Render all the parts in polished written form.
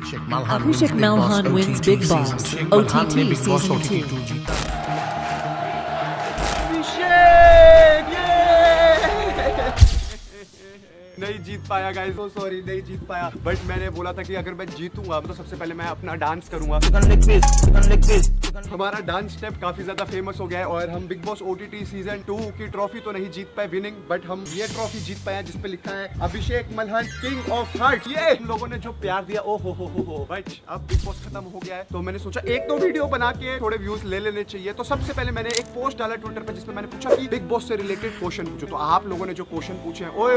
Abhishek Malhan wins Big Boss OTT Season 2. नहीं जीत पाया guys, so sorry, नहीं जीत पाया। बट मैंने बोला था कि अगर मैं जीतूंगा तो सबसे पहले मैं अपना डांस करूंगा। हमारा डांस स्टेप काफी ज्यादा फेमस हो गया है और हम बिग बॉस ओटीटी सीजन 2 की ट्रॉफी तो नहीं जीत पाए विनिंग, बट हम ये ट्रॉफी जीत पाए जिसपे लिखा है अभिषेक मल्हन किंग ऑफ हार्ट। ये लोगों ने जो प्यार दिया, ओ हो। बट अब बिग बॉस खत्म हो गया है तो मैंने सोचा एक दो वीडियो बना के थोड़े व्यूज ले लेने चाहिए। तो सबसे पहले मैंने एक पोस्ट डाला ट्विटर पे जिसमें मैंने पूछा कि बिग बॉस से रिलेटेड क्वेश्चन पूछो। तो आप लोगों ने जो क्वेश्चन पूछे हैं, ओए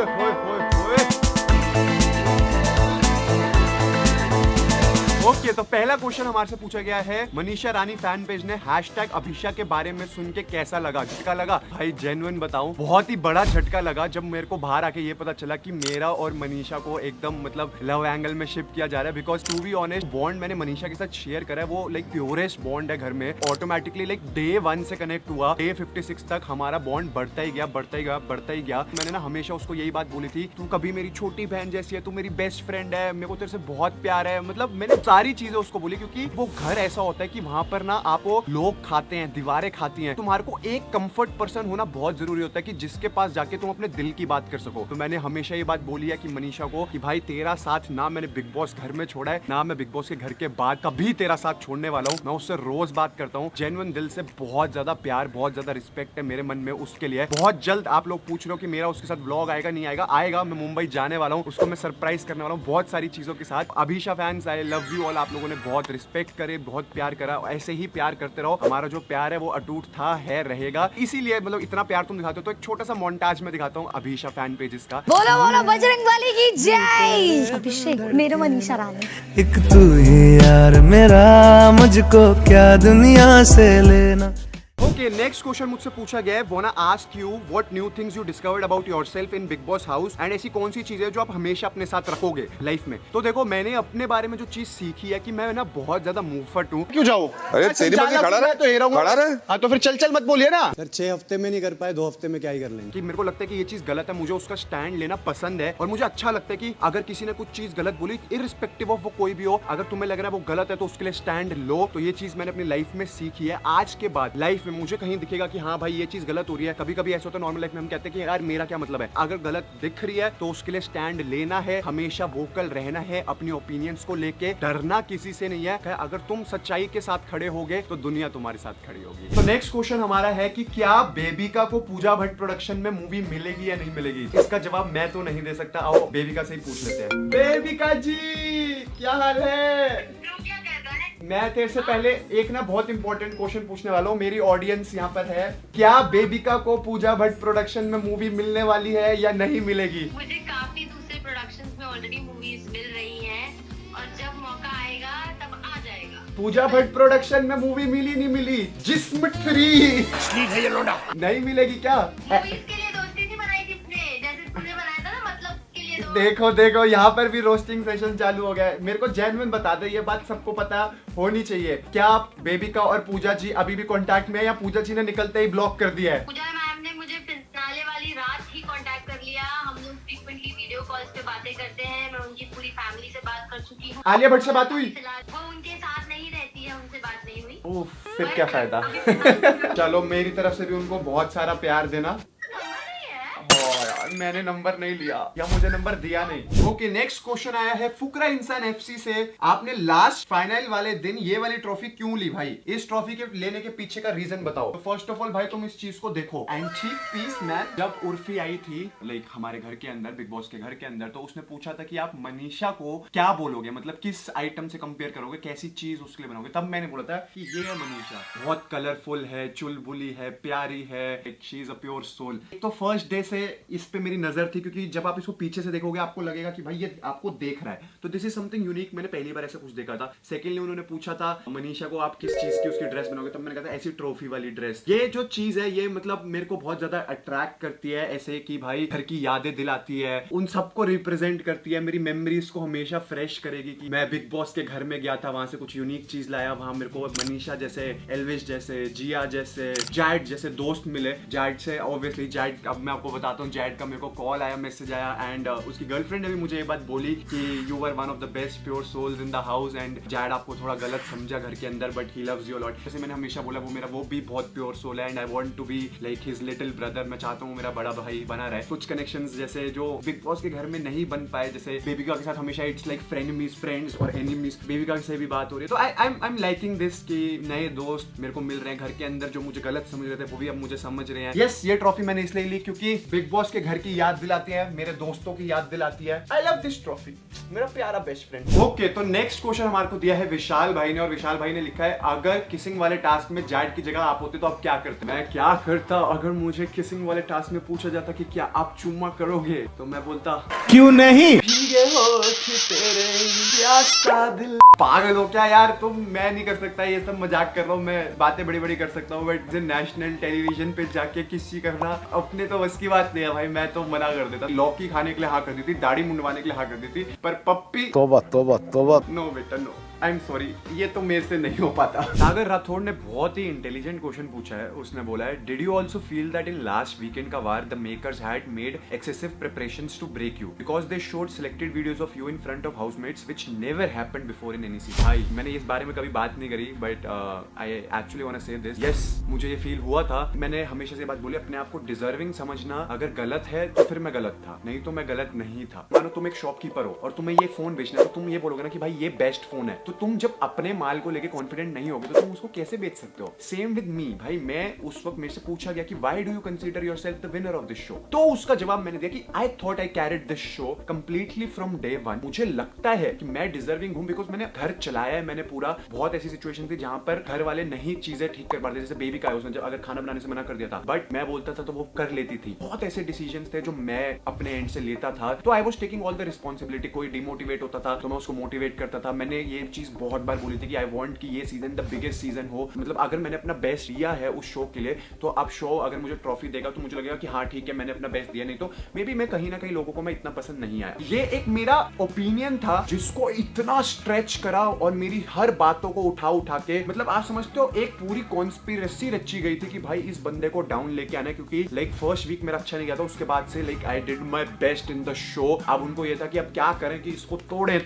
ओके, तो पहला क्वेश्चन हमारे से पूछा गया है, मनीषा रानी फैन पेज ने हैशटैग अभिषा के बारे में सुन के कैसा लगा? झटका लगा? भाई जेन्युइन बताऊं, बहुत ही बड़ा झटका लगा जब मेरे को बाहर आके ये पता चला कि मेरा और मनीषा को एकदम मतलब लव एंगल में शिप किया जा रहा है। Because to be honest, bond मैंने मनीषा के साथ शेयर करा है, वो लाइक प्योरेस्ट बॉन्ड है घर में। ऑटोमेटिकली लाइक डे 1 से कनेक्ट हुआ, डे 56 तक हमारा बॉन्ड बढ़ता ही गया। मैंने ना हमेशा उसको यही बात बोली थी, तू कभी मेरी छोटी बहन जैसी है, तू मेरी बेस्ट फ्रेंड है, मेरे को तेरे से बहुत प्यार है। मतलब मैंने सारी चीजें उसको बोली, क्योंकि वो घर ऐसा होता है कि वहां पर ना आपको लोग खाते हैं, दीवारें खाती हैं। तुम्हारे को एक कंफर्ट पर्सन होना बहुत जरूरी होता है कि जिसके पास जाके तुम अपने दिल की बात कर सको। तो मैंने हमेशा ये बात बोली है कि मनीषा को कि भाई तेरा साथ ना मैंने बिग बॉस घर में छोड़ा है, ना मैं बिग बॉस के घर के बाद कभी तेरा साथ छोड़ने वाला हूँ। मैं उससे रोज बात करता हूँ, जेन्युइन दिल से बहुत ज्यादा प्यार, बहुत ज्यादा रिस्पेक्ट है मेरे मन में उसके लिए। बहुत जल्द आप लोग पूछ रहे हो कि मेरा उसके साथ व्लॉग आएगा, नहीं आएगा। मैं मुंबई जाने वाला हूँ, उसको मैं सरप्राइज करने वाला हूँ बहुत सारी चीजों के साथ। Abhisha fans, I love you all. आप लोगों ने बहुत रिस्पेक्ट करे, बहुत प्यार करा, ऐसे ही प्यार करते रहो। हमारा जो प्यार है वो अटूट था, है, रहेगा। इसीलिए मतलब इतना प्यार तुम दिखाते हो। तो एक छोटा सा मोन्टाज में दिखाता हूँ अभिषा फैन पेजेस का। बोलो बजरंगबली की जय। अभिषेक मेरे मनीषा रानी, एक तू ही यार मेरा, मुझको क्या दुनिया से लेना। ओके, नेक्स्ट क्वेश्चन मुझसे पूछा गया है, वाना ask you what new things you discovered about yourself in big boss house, and ऐसी कौन सी चीजें जो आप हमेशा अपने साथ रखोगे लाइफ में। तो देखो, मैंने अपने बारे में जो चीज सीखी है कि मैं ना बहुत ज्यादा मुंहफट हूँ। क्यों जाऊँ? अरे तेरी मर्जी, खड़ा रहे तो ये रहूंगा। खड़ा रहे। हाँ तो फिर चल मत बोलिए ना। सर 6 हफ्ते में नहीं कर पाए, 2 हफ्ते में क्या ही कर लेंगे। कि मेरे को लगता है कि ये चीज गलत है, मुझे उसका स्टैंड लेना पसंद है। और मुझे अच्छा लगता है कि अगर किसी ने कुछ चीज गलत बोली, इररिस्पेक्टिव ऑफ वो कोई भी हो, अगर तुम्हें लग रहा है वो गलत है तो उसके लिए स्टैंड लो। तो ये चीज मैंने अपनी लाइफ में सीखी है। आज के बाद लाइफ में मुझे कहीं दिखेगा कि हाँ भाई ये चीज गलत हो रही है, कभी कभी ऐसा होता है नॉर्मल लाइफ में हम कहते हैं कि यार मेरा क्या मतलब है। अगर गलत दिख रही है तो उसके लिए स्टैंड लेना है, हमेशा वोकल रहना है, अपनी ओपिनियंस को लेके डरना किसी से नहीं है। अगर तुम सच्चाई के साथ खड़े होगे तो दुनिया तुम्हारे साथ खड़ी होगी। तो नेक्स्ट क्वेश्चन हमारा है कि क्या बेबिका को पूजा भट्ट प्रोडक्शन में मूवी मिलेगी या नहीं मिलेगी? इसका जवाब मैं तो नहीं दे सकता, आओ बेबिका से ही पूछ लेते हैं। बेबिका जी क्या हाल है? मैं तेरे से पहले एक ना बहुत इंपॉर्टेंट क्वेश्चन पूछने वाला हूँ, मेरी ऑडियंस यहाँ पर है। क्या बेबिका को पूजा भट्ट प्रोडक्शन में मूवी मिलने वाली है या नहीं मिलेगी? मुझे काफी दूसरे प्रोडक्शंस में ऑलरेडी मूवीज मिल रही हैं और जब मौका आएगा तब आ जाएगा। पूजा भट्ट प्रोडक्शन में मूवी मिली नहीं मिली? जिस्म 3 नहीं मिलेगी क्या? मूवीज के लिए दोस्ती नहीं बनाई किसने? जैसे तूने बनाया था ना, मतलब के लिए देखो यहाँ पर भी रोस्टिंग सेशन चालू हो गया है। मेरे को जेन्युइन बता दे, ये बात सबको पता होनी चाहिए। क्या बेबिका और पूजा जी अभी भी कांटेक्ट में है या पूजा जी ने निकलते ही ब्लॉक कर दिया है? पूजा मैम ने मुझे फिनाले वाली रात ही कांटेक्ट कर लिया। हम लोग फ्रीक्वेंटली वीडियो कॉल्स पे बातें करते हैं। मैं उनकी पूरी फैमिली से बात कर चुकी हूँ। आलिया भट्ट से बात हुई? वो उनके साथ नहीं रहती है, उनसे बात नहीं हुई। ओह, फिर क्या फायदा। चलो मेरी तरफ से भी उनको बहुत सारा प्यार देना। मैंने नंबर नहीं लिया या मुझे नंबर दिया नहीं। ओके, नेक्स्ट क्वेश्चन आया है फुकरा इंसान एफसी से। आपने लास्ट फाइनल वाले दिन ये वाली ट्रॉफी क्यों ली भाई? इस ट्रॉफी के लेने के पीछे का रीजन बताओ। तो फर्स्ट ऑफ ऑल भाई तुम इस चीज को देखो, एंटीक पीस मैन जब उर्फी आई थी लाइक हमारे घर के अंदर, बिग बॉस के घर के अंदर, तो उसने पूछा था कि आप मनीषा को क्या बोलोगे, मतलब किस आइटम से कंपेयर करोगे, कैसी चीज उसके लिए बनाओगे। तब मैंने बोला था कि ये है मनीषा, बहुत कलरफुल है, चुलबुली है, प्यारी है, she is a pure soul. तो फर्स्ट डे से इस पे मेरी नजर थी, क्योंकि जब आप इसको पीछे से देखोगे आपको लगेगा कि भाई ये आपको देख रहा है। तो दिस इज समथिंग यूनिक, मैंने पहली बार ऐसा कुछ देखा था। सेकेंडली उन्होंने पूछा था मनीषा को आप किस चीज की उसकी ड्रेस बनाओगे, तब मैंने कहा था ऐसी ट्रॉफी वाली ड्रेस। ये जो चीज है ये मतलब मेरे को बहुत ज्यादा अट्रैक्ट करती है, ऐसे कि भाई घर की यादें दिलाती है, उन सबको रिप्रेजेंट करती है, मेरी मेमोरीज को हमेशा फ्रेश करेगी कि मैं बिग बॉस के घर में गया था, वहां से कुछ यूनिक चीज लाया, वहां मेरे को मनीषा जैसे, एल्विश जैसे, जिया जैसे, जैड जैसे दोस्त मिले। जैड से ऑब्वियसली, जैड अब मैं आपको बताता हूँ, जैड का मेरे को कॉल आया, मैसेज आया एंड उसकी गर्लफ्रेंड ने भी मुझे ये बात बोली कि you were one of the best pure souls in the house and Jad आपको थोड़ा गलत समझा घर के अंदर but he loves you lot. जैसे मैंने हमेशा बोला वो भी बहुत प्योर सोल है and I want to be like his little brother. मैं चाहता हूँ मेरा बड़ा भाई बना रहे। कुछ कनेक्शंस जैसे जो बिग बॉस के घर में नहीं बन पाए, जैसे बेबिका के साथ हमेशा इट्स लाइक फ्रेंडमीज फ्रेंड्स और एनिमीज, बेबिका से भी बात हो रही है। तो आई एम लाइकिंग दिस कि नए दोस्त मेरे को मिल रहे हैं घर के अंदर, जो मुझे गलत समझ रहे थे वो भी अब मुझे समझ रहे हैं। यस, ये ट्रॉफी मैंने इसलिए ली क्योंकि बिग बॉस के घर की याद दिलाती है, मेरे दोस्तों की याद दिलाती है। आई लव दिस ट्रॉफी, मेरा प्यारा बेस्ट फ्रेंड। ओके, तो नेक्स्ट क्वेश्चन हमारे को दिया है विशाल भाई ने और विशाल भाई ने लिखा है अगर किसिंग वाले टास्क में जैड की जगह आप होते तो आप क्या करते? मैं क्या करता अगर मुझे किसिंग वाले टास्क में पूछा जाता कि क्या आप चुम्मा करोगे, तो मैं बोलता क्यों नहीं। भीगे होठ तेरे प्यासा दिल। पागल हो क्या यार तुम? मैं नहीं कर सकता ये सब, मजाक कर रहा हूँ मैं, बातें बड़ी बड़ी कर सकता हूँ बट नेशनल टेलीविजन पे जाके किसी करना अपने तो बस की बात नहीं है भाई। मैं तो मना कर देता। लौकी खाने के लिए हाँ कर दी थी, दाढ़ी मुंडवाने के लिए हाँ कर दी थी, पर पप्पी तोबा तोबा तोबा। नो बेटा नो, आई एम सॉरी, ये तो मेरे से नहीं हो पाता। सागर राठौड़ ने बहुत ही इंटेलिजेंट क्वेश्चन पूछा है। उसने बोला है did you also feel that in last weekend का वार the makers had made excessive preparations to break you because they showed selected videos of you in front of housemates which never happened before in any season. भाई मैंने इस बारे में कभी बात नहीं करी but I actually want to say this. Yes, मुझे ये फील हुआ था। मैंने हमेशा से बात बोली, अपने आप को डिजर्विंग समझना। अगर गलत है तो फिर मैं गलत था, नहीं तो मैं गलत नहीं था। मानो तुम एक शॉपकीपर हो और तुम्हें ये फोन बेचना है तो तुम ये बोलोगे ना कि भाई ये बेस्ट फोन है, तो तुम जब अपने माल को लेके कॉन्फिडेंट नहीं होगे तो तुम उसको कैसे बेच सकते हो? सेम विद मी भाई। मैं उस वक्त मेरे से पूछा गया कि why do you consider yourself the winner of this show, तो उसका जवाब मैंने दिया कि I thought I carried this show completely from day one. मुझे लगता है कि मैं डिजर्विंग हूं बिकॉज मैंने घर चलाया है, मैंने पूरा। बहुत ऐसी सिचुएशन थी जहां पर घर वाले नहीं चीजें ठीक कर पाते, जैसे बेबी का है, उसने अगर खाना बनाने से मना कर दिया था बट मैं बोलता था तो वो कर लेती थी। बहुत ऐसे डिसीजंस थे जो मैं अपने एंड से लेता था, तो I was taking all the responsibility. कोई डिमोटिवेट होता था तो मैं उसको मोटिवेट करता था। मैंने ये चीज बहुत बार बोली थी कि आई वांट कि ये सीजन द बिगेस्ट सीजन हो। मतलब अगर मैंने अपना बेस्ट दिया है उस शो के लिए तो अब शो अगर मुझे ट्रॉफी देगा तो मुझे लगेगा कि हाँ ठीक है मैंने अपना बेस्ट दिया, नहीं तो मे बी मैं कहीं ना कहीं लोगों को मैं इतना पसंद नहीं आया। ये एक मेरा ओपिनियन था जिसको इतना स्ट्रेच करा और मेरी हर बातों को उठा के, मतलब आप समझते हो एक पूरी कॉन्स्पिरेसी रची गई थी कि भाई इस बंदे को डाउन लेके आना है, क्योंकि लाइक फर्स्ट वीक मेरा अच्छा नहीं गया था। उसके बाद से like I did my best in the show. अब उनको ये था कि अब क्या करें कि इसको तोड़े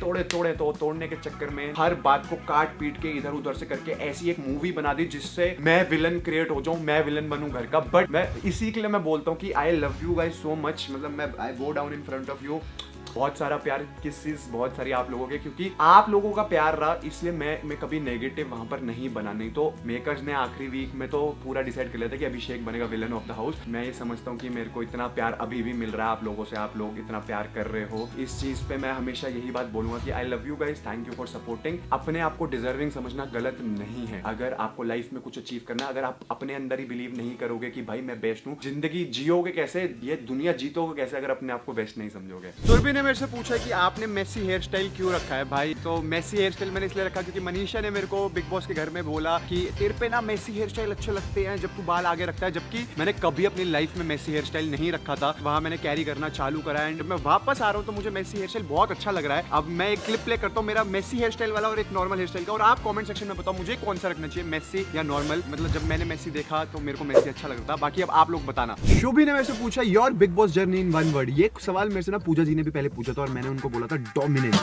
तो तोड़ने के चक्कर में हर बात को काट पीट के इधर उधर से करके ऐसी एक मूवी बना दी जिससे मैं विलन क्रिएट हो जाऊं, मैं विलन बनूं घर का। बट मैं इसी के लिए मैं बोलता हूं कि I love you guys so much. मतलब मैं I go down in front of you. बहुत सारा प्यार, किसेस बहुत सारी आप लोगों के, क्योंकि आप लोगों का प्यार रहा इसलिए मैं कभी नेगेटिव वहां पर नहीं बना। नहीं तो मेकर्स ने आखिरी वीक में तो पूरा डिसाइड कर लिया था कि अभिषेक बनेगा विलन ऑफ द हाउस। मैं ये समझता हूँ कि मेरे को इतना प्यार अभी भी मिल रहा है आप लोगों से, आप लोग इतना प्यार कर रहे हो। इस चीज पे मैं हमेशा यही बात बोलूंगा कि I love you guys, thank you for supporting. अपने आप को डिजर्विंग समझना गलत नहीं है। अगर आपको लाइफ में कुछ अचीव करना, अगर आप अपने अंदर ही बिलीव नहीं करोगे कि भाई मैं बेस्ट हूँ, जिंदगी जियोगे कैसे, ये दुनिया जीतोगे कैसे अगर अपने आप को बेस्ट नहीं समझोगे। सुरभि ने मेरे से पूछा कि आपने मेसी हेयर स्टाइल क्यों रखा है भाई? तो मेसी हेयर स्टाइल मैंने इसलिए रखा क्योंकि मनीषा ने मेरे को बिग बॉस के घर में बोला कि तेरे पे ना मेसी हेयर स्टाइल अच्छे लगते हैं जब तू बाल आगे रखता है, जबकि मैंने कभी अपनी लाइफ में मेसी हेयर स्टाइल नहीं रखा था। वहां मैंने कैरी करना चालू करा एंड मैं वापस आ रहा हूँ तो मुझे मेसी हेयर स्टाइल बहुत अच्छा लग रहा है। अब मैं एक क्लिप प्ले करता हूँ मेरा मेसी हेयर स्टाइल वाला और एक नॉर्मल हेयर स्टाइल का, और आप कमेंट सेक्शन में बताओ मुझे कौन सा रखना चाहिए, मेसी या नॉर्मल। मतलब जब मैंने मेसी देखा तो मेरे को मेसी अच्छा लगता था, बाकी अब आप लोग बताना। शुभी ने मेरे से पूछा your big boss journey in one word. ये सवाल मेरे से ना पूजा जी ने भी पहले पूछा था और मैंने उनको बोला था डोमिनेट।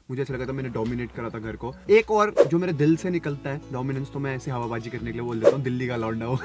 मुझे ऐसा लगा था मैंने डोमिनेट करा था घर को। एक और जो मेरे दिल से निकलता है डोमिनेंस, तो मैं ऐसे हवाबाजी करने के लिए बोल देता हूँ दिल्ली का लौंडा हो।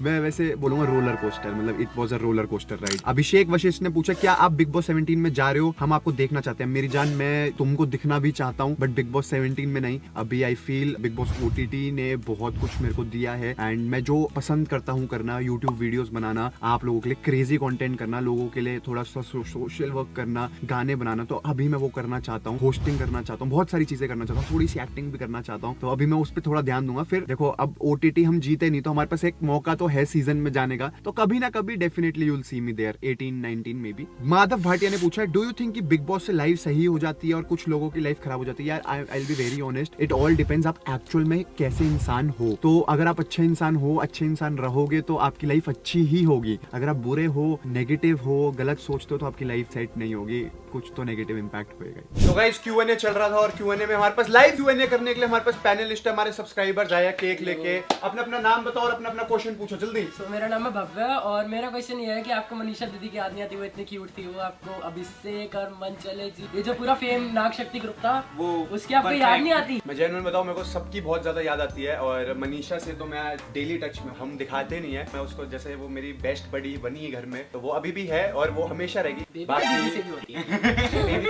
मैं वैसे बोलूंगा रोलर कोस्टर, मतलब it was a roller coaster ride. Abhishek Vashisht ने पूछा क्या आप बिग बॉस 17 में जा रहे हो? हम आपको देखना चाहते हैं मेरी जान, मैं तुमको दिखना भी चाहता हूँ बट बिग बॉस 17 में नहीं। अभी I feel big boss OTT ने बहुत कुछ मेरे को दिया है एंड मैं जो पसंद करता हूँ करना, यूट्यूब वीडियोस बनाना, आप लोगों के लिए क्रेजी कंटेंट करना, लोगों के लिए थोड़ा सा सोशल वर्क करना, गाने बनाना, तो अभी मैं वो करना चाहता हूँ। होस्टिंग करना चाहता हूँ, बहुत सारी चीजें करना चाहता हूँ, थोड़ी सी एक्टिंग भी करना चाहता हूँ, तो अभी मैं उस पर थोड़ा ध्यान दूंगा। फिर देखो अब OTT हम जीते नहीं तो हमारे पास एक मौका तो है सीजन में जाने का, तो कभी ना कभी definitely you will see me there 18-19 में भी। माधव भाटिया ने पूछा डू यू थिंक कि बिग बॉस से लाइफ सही हो जाती है और कुछ लोगों की लाइफ खराब हो जाती है? यार I will be very honest, it all depends आप एक्चुअल में कैसे इंसान हो। तो अगर आप अच्छे इंसान हो, अच्छे इंसान रहोगे तो आपकी लाइफ अच्छी ही होगी। अगर आप बुरे हो, नेगेटिव हो, गलत सोचते हो तो आपकी लाइफ सेट नहीं होगी, कुछ तो नेगेटिव इंपैक्ट होएगा। तो गाइस गाइस Q&A चल रहा था और Q&A में हमारे पास लाइव Q&A करने के लिए हमारे पास पैनलिस्ट है, हमारे सब्सक्राइबर्स आया केक लेके। अपना अपना नाम बताओ और अपना अपना क्वेश्चन पूछो जल्दी। तो मेरा नाम है भव्य और मेरा क्वेश्चन ये है कि आपको मनीषा दीदी की याद नहीं आती? वो इतनी क्यूट थी, वो आपको अभिषेक और मंचले जी, ये जो पूरा फेम नाग शक्ति ग्रुप था, वो उसकी आपको याद नहीं आती? मैं जेन्युइन बताऊं, मेरे को सबकी बहुत ज्यादा याद आती है और मनीषा से तो मैं डेली टच में, हम दिखाते नहीं है, मैं उसको जैसे वो मेरी बेस्ट बडी बनी है घर में, तो वो अभी भी है और वो हमेशा रहेगी। देविका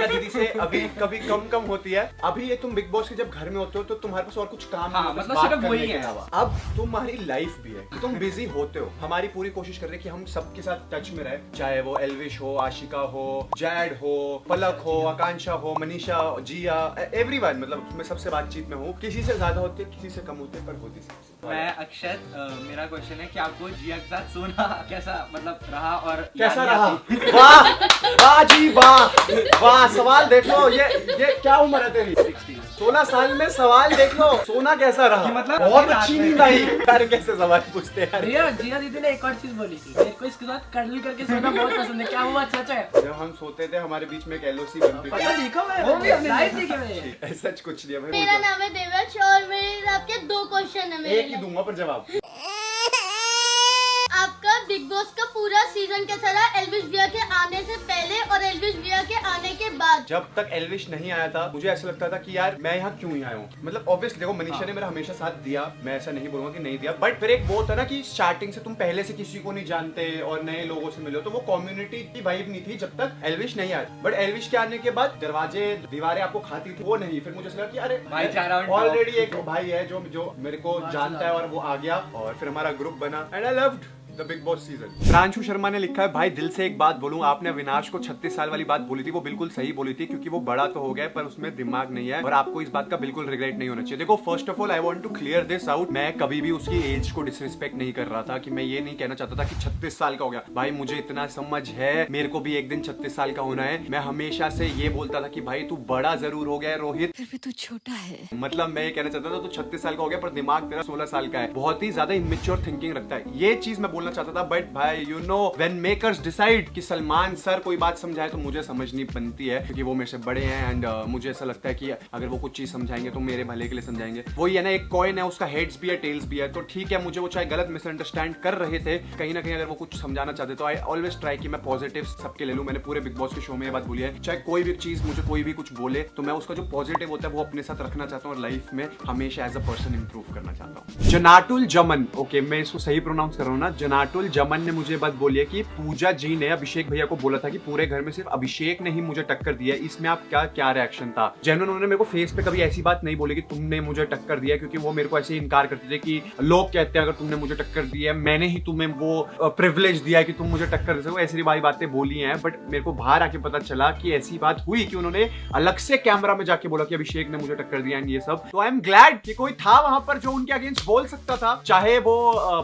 दीदी से अभी कभी कम होती है। अभी ये तुम बिग बॉस के जब घर में होते हो तो तुम्हारे पास और कुछ काम नहीं, मतलब बात सिर्फ वही करने के है। अलावा अब तुम्हारी लाइफ भी है, तुम बिजी होते हो। हमारी पूरी कोशिश कर रहे हैं कि हम सबके साथ टच में रहे, चाहे वो एल्विश हो, आशिका हो, जैड हो, पलक हो, आकांक्षा हो, मनीषा, जिया, एवरीवन, मतलब मैं सबसे बातचीत में हूँ। किसी से ज्यादा होते हैं, किसी से कम होते हैं, पर होती सबसे। मैं अक्षत, मेरा क्वेश्चन है कि आपको जिया के साथ सोना कैसा मतलब रहा और कैसा रहा? वाह वाह जी वाह, सवाल देख लो। ये क्या उम्र है तेरी? 16 साल में सवाल देख लो, सोना कैसा रहा? मतलब बहुत अच्छी नींद आई। यार कैसे सवाल पूछते हैं यार। जिया दीदी ने एक और चीज बोली थी, मेरे को इसके साथ कर्ली करके सोना बहुत पसंद है, क्या वो सच है? जब हम सोते थे हमारे बीच में एक LOC बनती पता थी। देखा मैं, वो भी लाइव देखे मैंने। सच कुछ नहीं है भाई। मेरा नाम है देवच और मेरे आपके 2 क्वेश्चन है मेरे एक ही दूंगा पर जवाब। आपका बिग बॉस का पूरा सीजन कैसा रहा, एल्विश भैया के आने से पहले और एल्विश भैया के आने के बाद? जब तक एल्विश नहीं आया था मुझे ऐसा लगता था कि यार मैं यहाँ क्यों ही आया हूँ। मतलब ऑब्वियसली देखो मनीषा ने मेरा हमेशा साथ दिया, मैं ऐसा नहीं बोलूंगा कि नहीं दिया, बट फिर एक वो होता ना कि स्टार्टिंग से तुम पहले से किसी को नहीं जानते और नए लोगों से मिलो, तो वो कम्युनिटी की वाइब नहीं थी जब तक एल्विश नहीं आया। बट एल्विश के आने के बाद दरवाजे दीवारें आपको खाती थी, वो नहीं। फिर मुझे लगा कि अरे ऑलरेडी एक भाई है जो मेरे को जानता है और वो आ गया और फिर हमारा ग्रुप बना and I loved the big boss season. Pranshu Sharma ने लिखा है, भाई दिल से एक बात बोलूं, आपने अविनाश को 36 साल वाली बात बोली थी, वो बिल्कुल सही बोली थी क्योंकि वो बड़ा तो हो गया पर उसमें दिमाग नहीं है और आपको इस बात का बिल्कुल रिग्रेट नहीं होना चाहिए। देखो first of all I want to clear this out, मैं कभी भी उसकी एज को डिसरिस्पेक्ट नहीं कर रहा था कि मैं ये नहीं कहना चाहता था कि 36 साल का हो गया। भाई मुझे इतना समझ है, मेरे को भी एक दिन 36 साल का होना है। मैं हमेशा से ये बोलता था कि भाई तू बड़ा जरूर हो गया है रोहित, फिर भी तू छोटा है। मतलब मैं ये कहना चाहता था तू 36 साल का हो गया पर दिमाग तेरा 16 साल का है, बहुत ही ज्यादा इमेच्योर थिंकिंग रखता है। ये चीज मैं बोलना चाहता था। बट भाई you know when makers decide कि सलमान सर कोई बात समझाए तो मुझे समझनी बनती है क्योंकि वो मेरे से बड़े हैं एंड मुझे ऐसा लगता है कि अगर वो कुछ चीज समझाएंगे तो मेरे भले के लिए समझाएंगे। वही है ना, एक कॉइन है, उसका हेड्स भी है टेल्स भी है, तो ठीक है मुझे वो चाहे गलत मिसअंडरस्टैंड कर रहे थे कहीं ना कहीं, अगर वो कुछ समझाना चाहते तो आई ऑलवेज ट्राई कि मैं पॉजिटिव सबके ले लूं। मैंने पूरे बिग बॉस के शो में ये बात बोली है, चाहे कोई भी चीज मुझे कोई भी कुछ बोले तो मैं उसका जो पॉजिटिव होता है वो अपने साथ रखना चाहता हूँ और लाइफ में हमेशा एज अ पर्सन इंप्रूव करना चाहता हूँ। जनाटुल जमन, ओके मैं इसको सही प्रोनाउंस कर रहा हूँ ना, जनाटुल जमन ने मुझे बात बोली है कि पूजा जी ने अभिषेक भैया को बोला था कि पूरे घर में सिर्फ अभिषेक ने ही मुझे टक्कर दिया है, इसमें आप क्या रिएक्शन था? जेन्युइन उन्होंने मेरे को फेस पे कभी ऐसी बात नहीं बोली कि तुमने मुझे टक्कर दिया, क्योंकि वो मेरे को ऐसे इनकार करते थे कि लोग कहते हैं अगर तुमने मुझे टक्कर दी है मैंने ही तुम्हें वो प्रिविलेज दिया है कि तुम मुझे टक्कर दे सको, ऐसी भाई बातें बोली हैं। बट मेरे को बाहर आके पता चला कि ऐसी बात हुई कि उन्होंने अलग से कैमरा में जाके बोला कि अभिषेक ने मुझे टक्कर दिया एंड ये सब। तो आई एम ग्लैड कि कोई था वहां पर जो उनके अगेंस्ट बोल सकता था, चाहे वो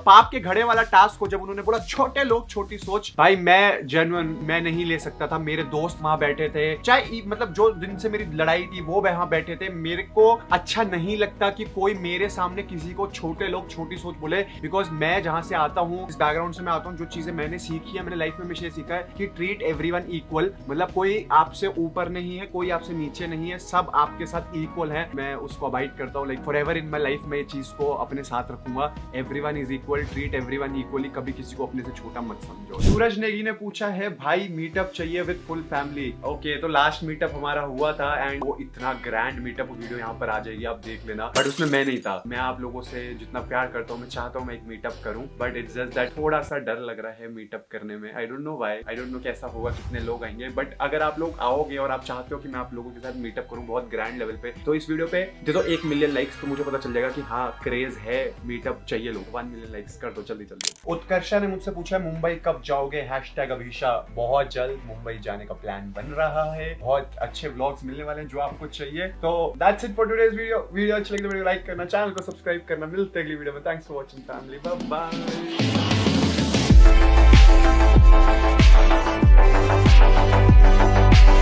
पाप के घड़े वाला टास्क हो जब उन्होंने बोला छोटे लोग छोटी सोच। भाई मैं जेन्युइन मैं नहीं ले सकता था, मेरे दोस्त वहां बैठे थे, चाहे मतलब जो दिन से मेरी लड़ाई थी वो वहां बैठे थे। मेरे को अच्छा नहीं लगता कि कोई मेरे सामने किसी को छोटे लोग छोटी सोच बोले, बिकॉज मैं जहां से आता हूँ, इस बैकग्राउंड से मैं आता हूँ, जो चीजें मैंने सीखी है, मैंने लाइफ में हमेशा सीखा है कि ट्रीट एवरीवन इक्वल, मतलब कोई आपसे ऊपर नहीं है, कोई आपसे नीचे नहीं है, सब आपके साथ इक्वल है। मैं उसको अवॉइड करता हूँ, like forever in my life में ये चीज को अपने साथ रखूंगा। Everyone is equal, treat everyone equally, कभी किसी को अपने से छोटा मत समझो। सूरज नेगी ने पूछा है, भाई मीटअप चाहिए विद फुल फैमिली। ओके तो लास्ट मीटअप हमारा हुआ था एंड वो इतना ग्रैंड मीटअप, वीडियो यहाँ पर आ जाएगी आप देख लेना, बट उसमें मैं नहीं था। मैं आप लोगों से जितना प्यार करता हूँ, मैं चाहता हूँ मैं एक मीटअप करूँ, बट इट्स जस्ट दैट थोड़ा सा डर लग रहा है मीटअप करने में। I don't know why, I don't know कैसा होगा, कितने लोग आएंगे, बट अगर आप लोग आओगे और आप चाहते हो कि मैं आप लोगों के साथ मीटअप करूँ बहुत ग्रैंड लेवल पे, तो इस वीडियो पे दे दो 1 मिलियन लाइक्स, तो मुझे पता चल जाएगा कि हाँ क्रेज है, मीटअप चाहिए लोग। 1 मिलियन लाइक्स कर दो जल्दी जल्दी। उत्कर्षा ने मुझसे पूछा मुंबई कब जाओगे, #अभिषा। बहुत जल्द मुंबई जाने का प्लान बन रहा है, बहुत अच्छे व्लॉग्स मिलने वाले हैं जो आपको चाहिए। तो that's it for today's video. Video अच्छी लगी तो वीडियो लाइक करना, चैनल को सब्सक्राइब करना। मिलते हैं अगली वीडियो में। Thanks for watching family, bye bye.